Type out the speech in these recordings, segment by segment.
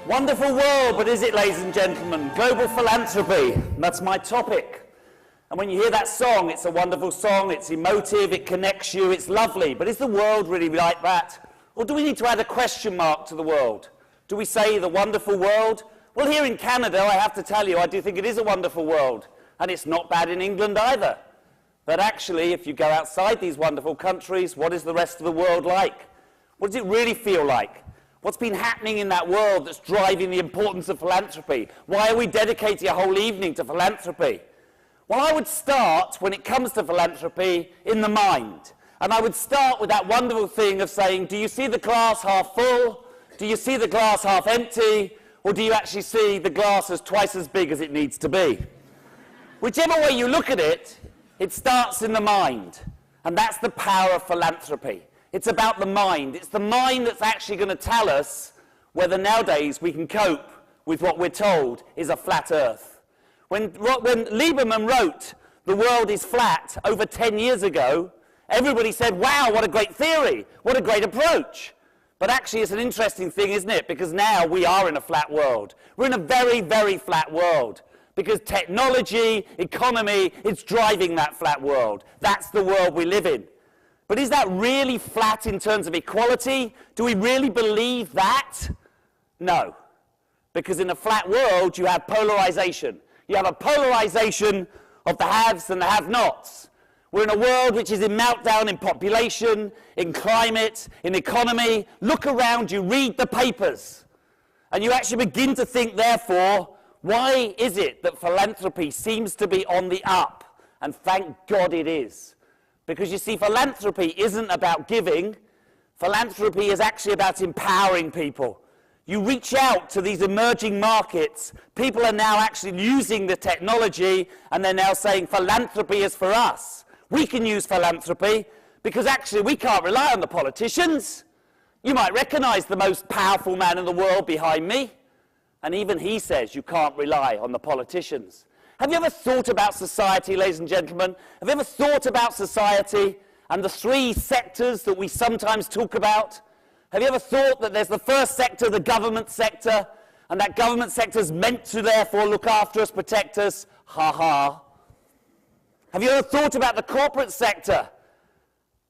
Wonderful world, but is it, ladies and gentlemen? Global philanthropy, that's my topic. And when you hear that song, it's a wonderful song, it's emotive, it connects you, it's lovely. But is the world really like that? Or do we need to add a question mark to the world? Do we say the wonderful world? Well, here in Canada, I have to tell you, I do think it is a wonderful world. And it's not bad in England either. But actually, if you go outside these wonderful countries, what is the rest of the world like? What does it really feel like? What's been happening in that world that's driving the importance of philanthropy? Why are we dedicating a whole evening to philanthropy? Well, I would start, when it comes to philanthropy, in the mind. And I would start with that wonderful thing of saying, do you see the glass half full? Do you see the glass half empty? Or do you actually see the glass as twice as big as it needs to be? Whichever way you look at it, it starts in the mind. And that's the power of philanthropy. It's about the mind. It's the mind that's actually going to tell us whether nowadays we can cope with what we're told is a flat earth. When Lieberman wrote The World is Flat over 10 years ago, everybody said, wow, what a great theory, what a great approach. But actually it's an interesting thing, isn't it? Because now we are in a flat world. We're in a very, very flat world. Because technology, economy, it's driving that flat world. That's the world we live in. But is that really flat in terms of equality? Do we really believe that? No. Because in a flat world, you have polarization. You have a polarization of the haves and the have-nots. We're in a world which is in meltdown in population, in climate, in economy. Look around you, read the papers. And you actually begin to think, therefore, why is it that philanthropy seems to be on the up? And thank God it is. Because you see, philanthropy isn't about giving. Philanthropy is actually about empowering people. You reach out to these emerging markets. People are now actually using the technology, and they're now saying philanthropy is for us. We can use philanthropy because actually we can't rely on the politicians. You might recognize the most powerful man in the world behind me. And even he says you can't rely on the politicians. Have you ever thought about society, ladies and gentlemen? Have you ever thought about society and the three sectors that we sometimes talk about? Have you ever thought that there's the first sector, the government sector, and that government sector is meant to therefore look after us, protect us? Ha ha. Have you ever thought about the corporate sector?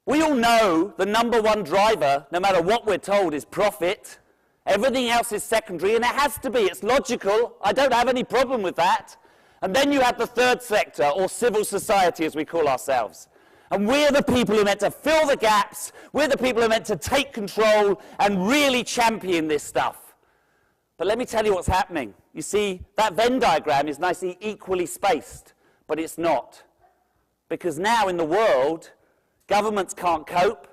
We all know the number one driver, no matter what we're told, is profit. Everything else is secondary, and it has to be. It's logical. I don't have any problem with that. And then you have the third sector, or civil society, as we call ourselves. And we're the people who are meant to fill the gaps. We're the people who are meant to take control and really champion this stuff. But let me tell you what's happening. You see, that Venn diagram is nicely equally spaced, but it's not. Because now in the world, governments can't cope.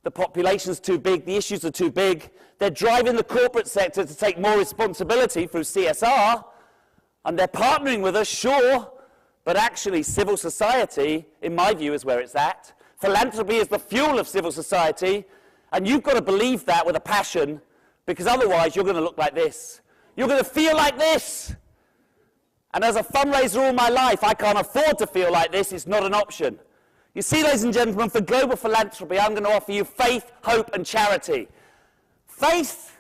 The population's too big. The issues are too big. They're driving the corporate sector to take more responsibility through CSR. And they're partnering with us, sure, but actually civil society, in my view, is where it's at. Philanthropy is the fuel of civil society, and you've got to believe that with a passion, because otherwise you're going to look like this. You're going to feel like this. And as a fundraiser all my life, I can't afford to feel like this. It's not an option. You see, ladies and gentlemen, for global philanthropy, I'm going to offer you faith, hope, and charity. Faith,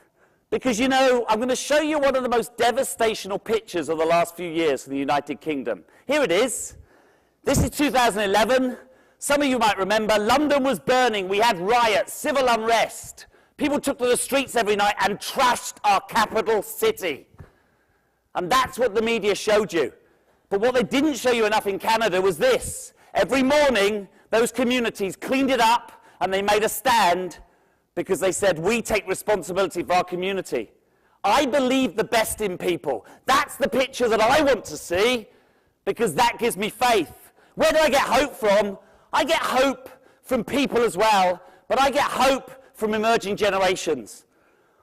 because, you know, I'm going to show you one of the most devastational pictures of the last few years in the United Kingdom. Here it is. This is 2011. Some of you might remember, London was burning. We had riots, civil unrest. People took to the streets every night and trashed our capital city. And that's what the media showed you. But what they didn't show you enough in Canada was this. Every morning, those communities cleaned it up and they made a stand because they said, we take responsibility for our community. I believe the best in people. That's the picture that I want to see because that gives me faith. Where do I get hope from? I get hope from people as well, but I get hope from emerging generations.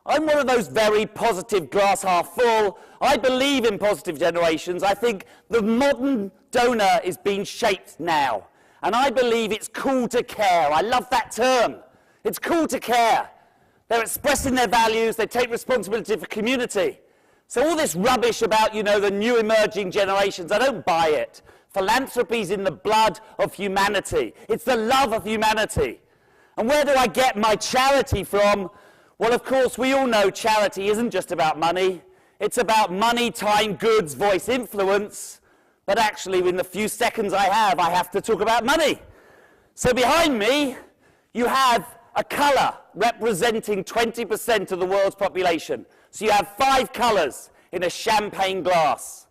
I'm one of those very positive, glass half full. I believe in positive generations. I think the modern donor is being shaped now. And I believe it's cool to care. I love that term. It's cool to care. They're expressing their values. They take responsibility for community. So all this rubbish about, you know, the new emerging generations, I don't buy it. Philanthropy is in the blood of humanity. It's the love of humanity. And where do I get my charity from? Well, of course, we all know charity isn't just about money. It's about money, time, goods, voice, influence. But actually, in the few seconds I have to talk about money. So behind me, you have a colour representing 20% of the world's population. So you have 5 colours in a champagne glass.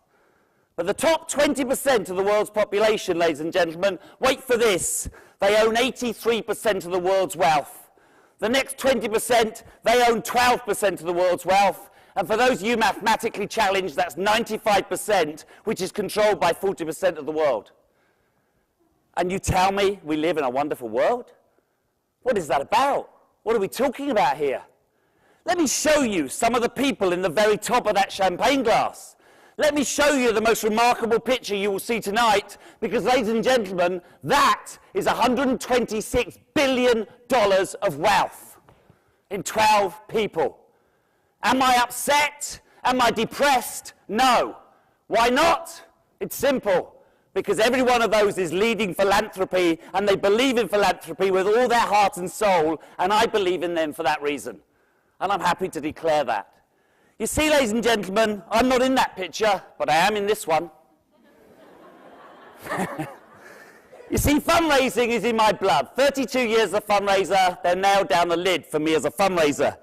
But the top 20% of the world's population, ladies and gentlemen, wait for this, they own 83% of the world's wealth. The next 20%, they own 12% of the world's wealth. And for those of you mathematically challenged, that's 95%, which is controlled by 40% of the world. And you tell me we live in a wonderful world? What is that about? What are we talking about here? Let me show you some of the people in the very top of that champagne glass. Let me show you the most remarkable picture you will see tonight, because, ladies and gentlemen, that is $126 billion of wealth in 12 people. Am I upset? Am I depressed? No. Why not? It's simple. Because every one of those is leading philanthropy, and they believe in philanthropy with all their heart and soul, and I believe in them for that reason. And I'm happy to declare that. You see, ladies and gentlemen, I'm not in that picture, but I am in this one. You see, fundraising is in my blood. 32 years of fundraiser, they're nailed down the lid for me as a fundraiser.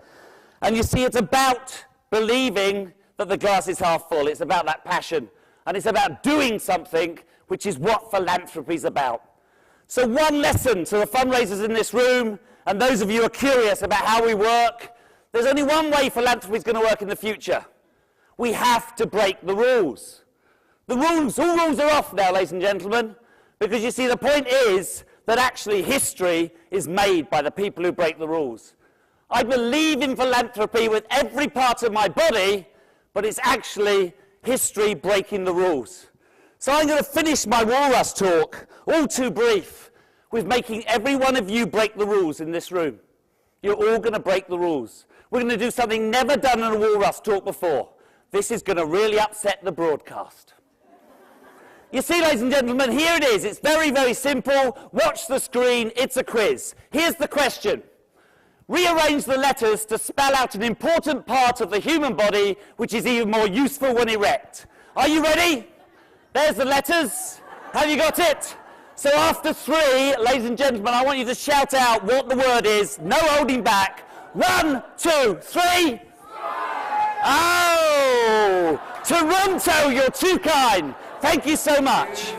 And you see, it's about believing that the glass is half full. It's about that passion. And it's about doing something, which is what philanthropy is about. So one lesson to the fundraisers in this room, and those of you who are curious about how we work, there's only one way philanthropy is going to work in the future. We have to break the rules. The rules, all rules are off now, ladies and gentlemen, because you see, the point is that actually history is made by the people who break the rules. I believe in philanthropy with every part of my body, but it's actually history breaking the rules. So I'm going to finish my Walrus talk, all too brief, with making every one of you break the rules in this room. You're all going to break the rules. We're going to do something never done in a Walrus talk before. This is going to really upset the broadcast. You see, ladies and gentlemen, here it is. It's very, very simple. Watch the screen. It's a quiz. Here's the question. Rearrange the letters to spell out an important part of the human body, which is even more useful when erect. Are you ready? There's the letters. Have you got it? So after 3, ladies and gentlemen, I want you to shout out what the word is. No holding back. 1, 2, 3. Oh, Toronto, you're too kind. Thank you so much.